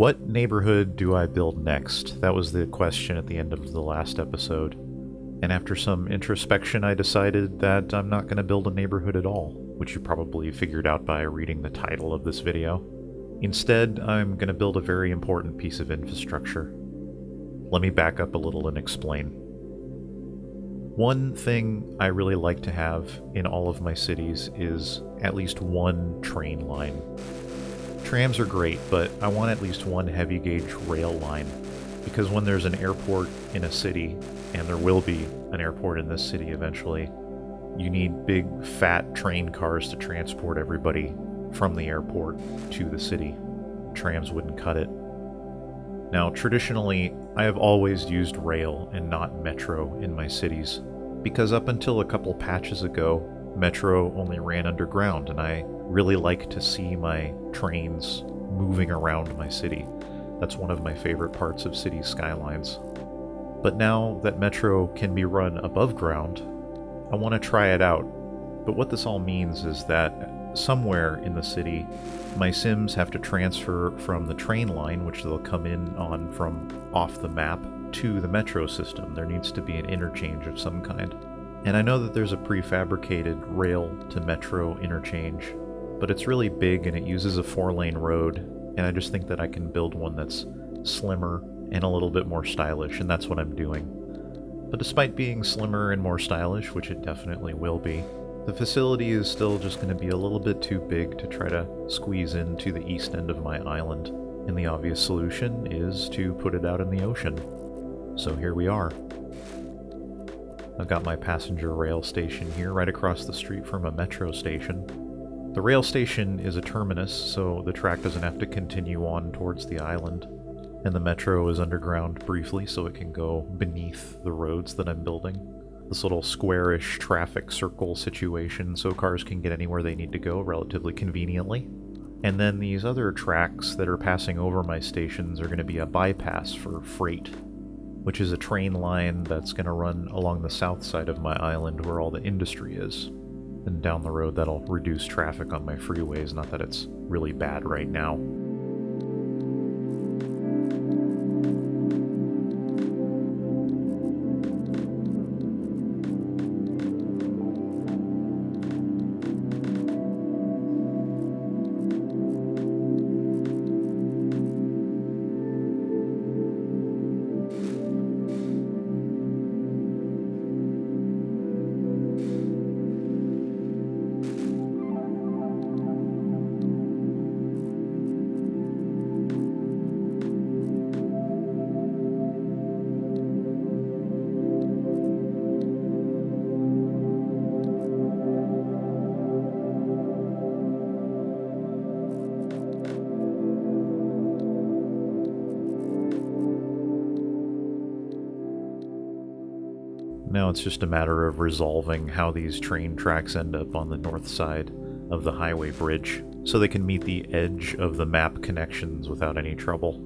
What neighborhood do I build next? That was the question at the end of the last episode. And after some introspection, I decided that I'm not going to build a neighborhood at all, which you probably figured out by reading the title of this video. Instead, I'm going to build a very important piece of infrastructure. Let me back up a little and explain. One thing I really like to have in all of my cities is at least one train line. Trams are great, but I want at least one heavy gauge rail line, because when there's an airport in a city, and there will be an airport in this city eventually, you need big fat train cars to transport everybody from the airport to the city. Trams wouldn't cut it. Now, traditionally, I have always used rail and not metro in my cities, because up until a couple patches ago, metro only ran underground, and I really like to see my trains moving around my city. That's one of my favorite parts of city skylines. But now that metro can be run above ground, I want to try it out. But what this all means is that somewhere in the city, my Sims have to transfer from the train line, which they'll come in on from off the map, to the metro system. There needs to be an interchange of some kind. And I know that there's a prefabricated rail to metro interchange, but it's really big and it uses a 4-lane road, and I just think that I can build one that's slimmer and a little bit more stylish, and that's what I'm doing. But despite being slimmer and more stylish, which it definitely will be, the facility is still just going to be a little bit too big to try to squeeze into the east end of my island, and the obvious solution is to put it out in the ocean. So here we are. I've got my passenger rail station here, right across the street from a metro station. The rail station is a terminus, so the track doesn't have to continue on towards the island. And the metro is underground briefly, so it can go beneath the roads that I'm building. This little squarish traffic circle situation, so cars can get anywhere they need to go relatively conveniently. And then these other tracks that are passing over my stations are going to be a bypass for freight, which is a train line that's going to run along the south side of my island where all the industry is. And down the road that'll reduce traffic on my freeways, not that it's really bad right now. Now it's just a matter of resolving how these train tracks end up on the north side of the highway bridge, so they can meet the edge of the map connections without any trouble.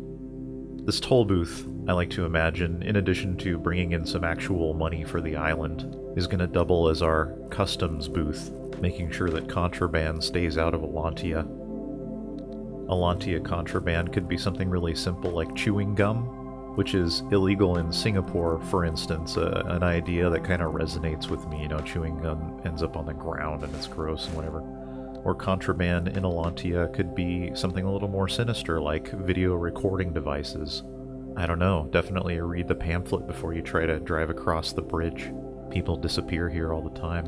This toll booth, I like to imagine, in addition to bringing in some actual money for the island, is going to double as our customs booth, making sure that contraband stays out of Allantia. Allantia contraband could be something really simple like chewing gum, which is illegal in Singapore, for instance, an idea that kind of resonates with me. You know, chewing gum ends up on the ground and it's gross and whatever. Or contraband in Allantia could be something a little more sinister, like video recording devices. I don't know, definitely read the pamphlet before you try to drive across the bridge. People disappear here all the time.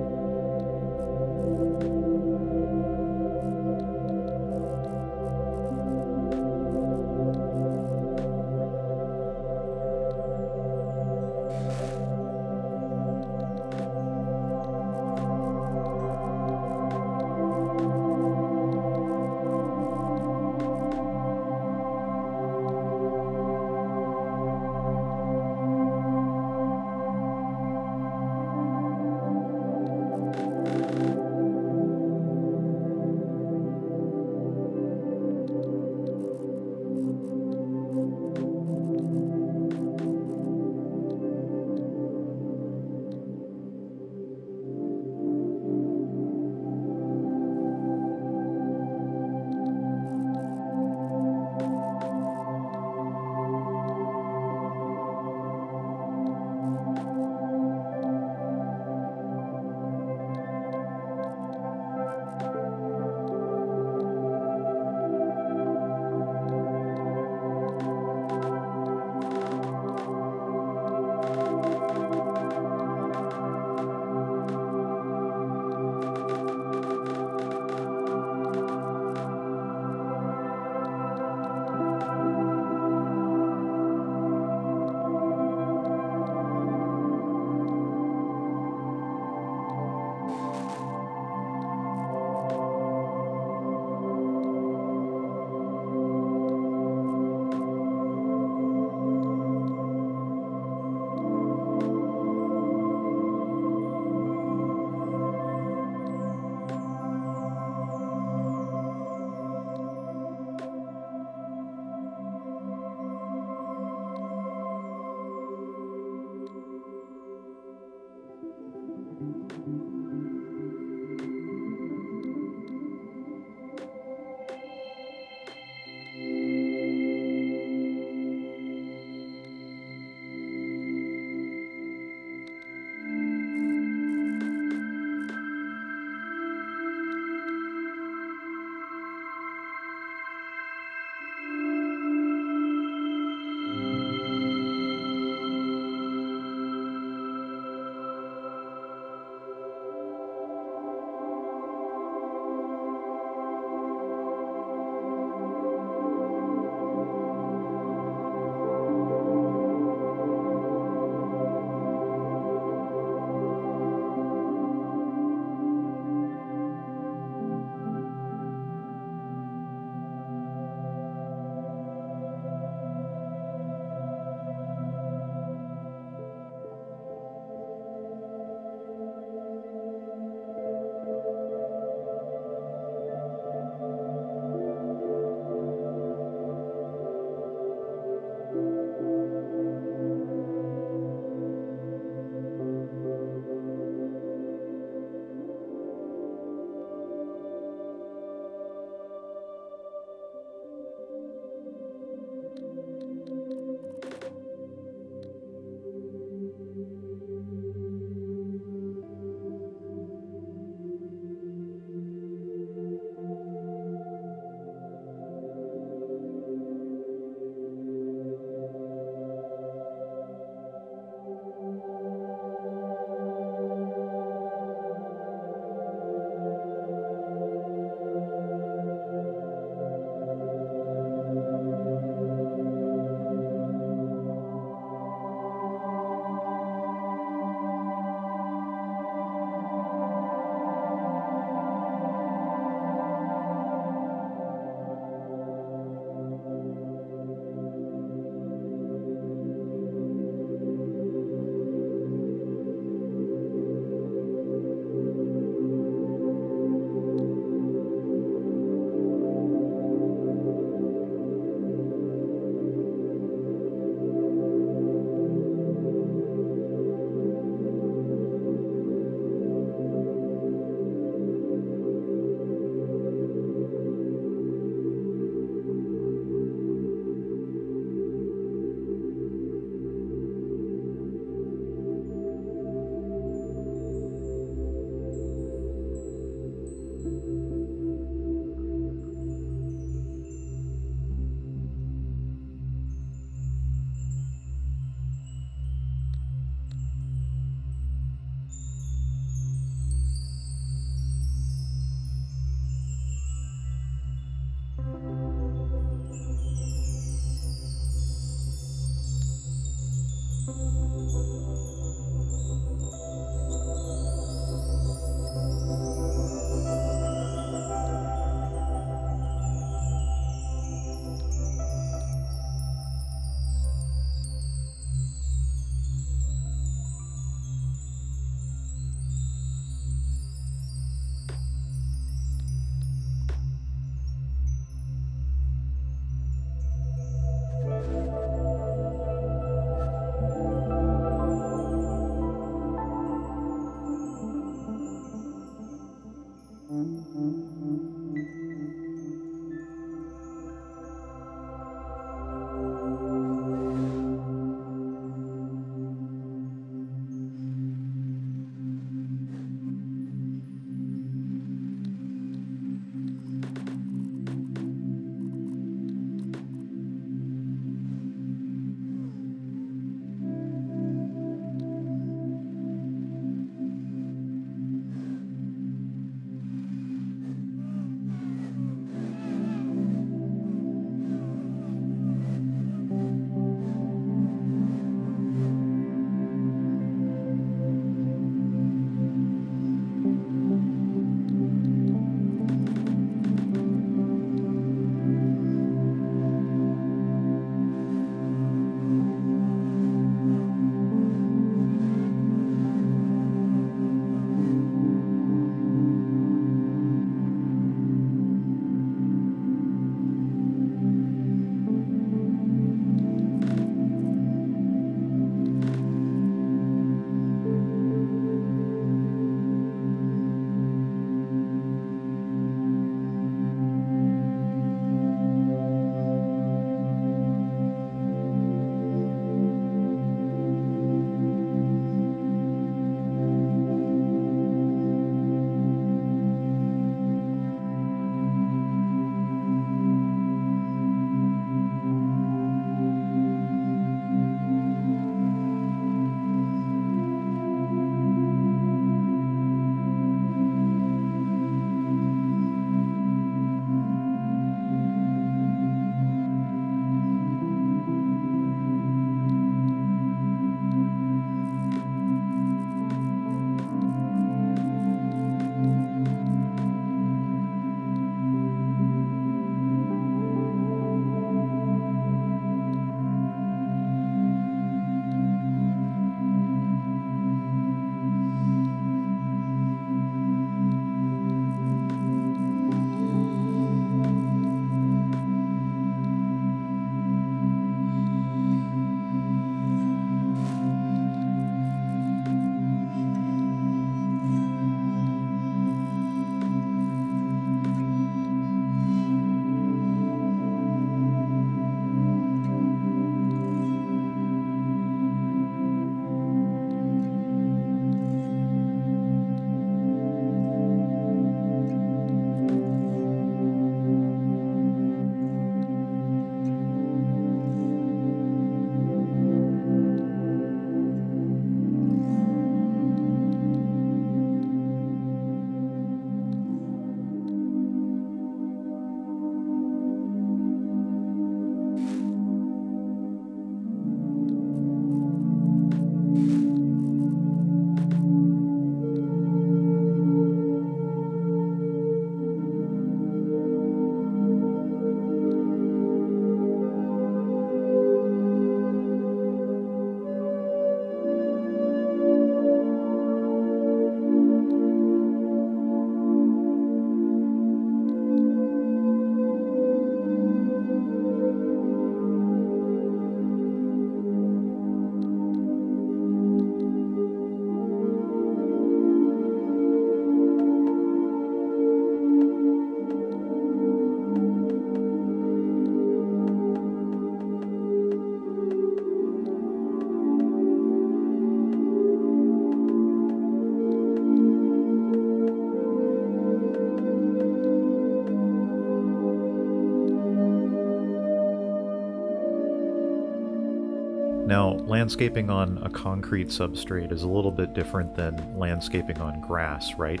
Landscaping on a concrete substrate is a little bit different than landscaping on grass, right?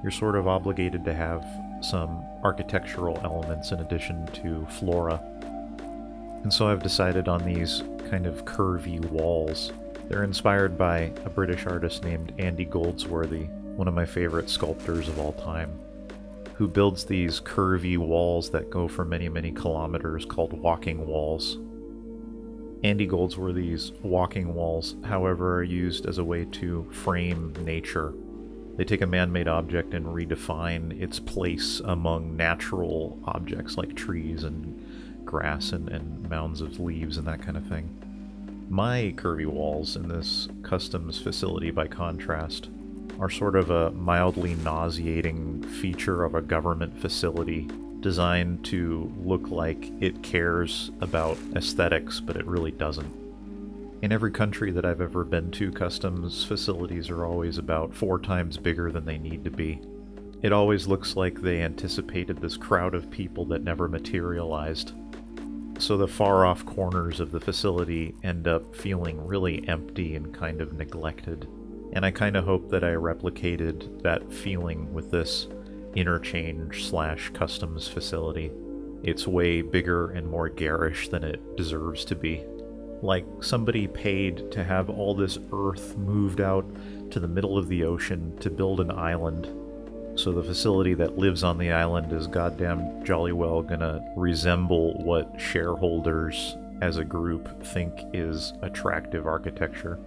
You're sort of obligated to have some architectural elements in addition to flora. And so I've decided on these kind of curvy walls. They're inspired by a British artist named Andy Goldsworthy, one of my favorite sculptors of all time, who builds these curvy walls that go for many, many kilometers called walking walls. Andy Goldsworthy's walking walls, however, are used as a way to frame nature. They take a man-made object and redefine its place among natural objects like trees and grass and mounds of leaves and that kind of thing. My curvy walls in this customs facility, by contrast, are sort of a mildly nauseating feature of a government facility designed to look like it cares about aesthetics, but it really doesn't. In every country that I've ever been to, customs facilities are always about 4 times bigger than they need to be. It always looks like they anticipated this crowd of people that never materialized. So the far-off corners of the facility end up feeling really empty and kind of neglected. And I kind of hope that I replicated that feeling with this Interchange/customs facility. It's way bigger and more garish than it deserves to be. Like somebody paid to have all this earth moved out to the middle of the ocean to build an island. So the facility that lives on the island is goddamn jolly well gonna resemble what shareholders as a group think is attractive architecture.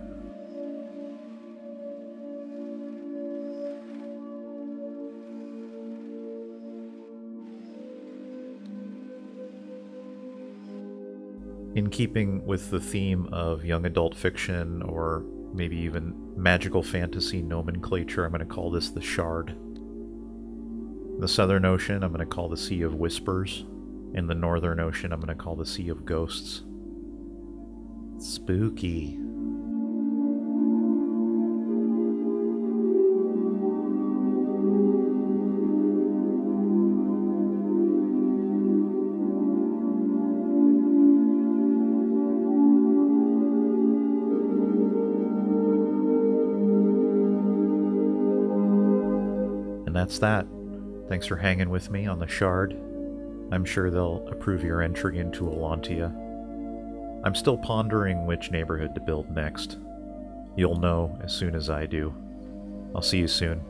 In keeping with the theme of young adult fiction, or maybe even magical fantasy nomenclature, I'm going to call this the Shard. The Southern Ocean, I'm going to call the Sea of Whispers. In the Northern Ocean, I'm going to call the Sea of Ghosts. Spooky. That's that. Thanks for hanging with me on the Shard. I'm sure they'll approve your entry into Allantia. I'm still pondering which neighborhood to build next. You'll know as soon as I do. I'll see you soon.